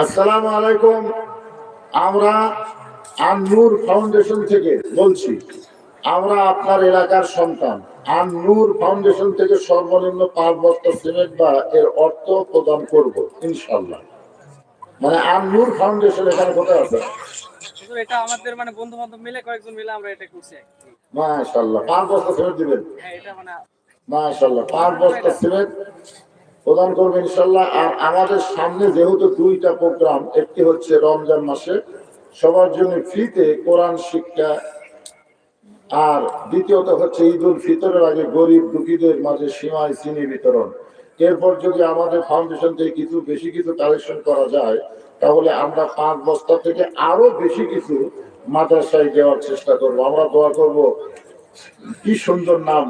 আসসালামু আলাইকুম। আমরা আন-নূর ফাউন্ডেশন থেকে বলছি, আমরা আপনার এলাকার সন্তান। আন-নূর ফাউন্ডেশন থেকে সর্বনিম্ন 5 বস্তা সিমেন্ট বা এর অর্থ প্রদান করব ইনশাআল্লাহ। মানে আন-নূর ফাউন্ডেশন এখানে কোথায় আছে? এটা আমাদের মানে বন্ধু বান্ধব মিলে কয়েকজন মিলে আমরা এটা করছি। মাশাআল্লাহ 5 বস্তা সিমেন্ট দিবেন? হ্যাঁ, এটা মানে মাশাআল্লাহ 5 বস্তা সিমেন্ট প্রদান করবে ইনশাআল্লাহ। আর আমাদের সামনে যেহেতু 2টা প্রোগ্রাম, একটি হচ্ছে রমজান মাসে সবার জন্য ফ্রিতে কোরআন শিক্ষা, আর দ্বিতীয়ত হচ্ছে ঈদ উল ফিতরের আগে গরিব দুঃখীদের মাঝে সিমাই চিনি বিতরণ। এরপর যদি আমাদের ফাউন্ডেশন থেকে কিছু বেশি কিছু কালেকশন করা যায়, তাহলে আমরা 5 বস্তা থেকে আরো বেশি কিছু মাদ্রাসায় দেওয়ার চেষ্টা করব। আমরা দোয়া করব, কি সুন্দর নাম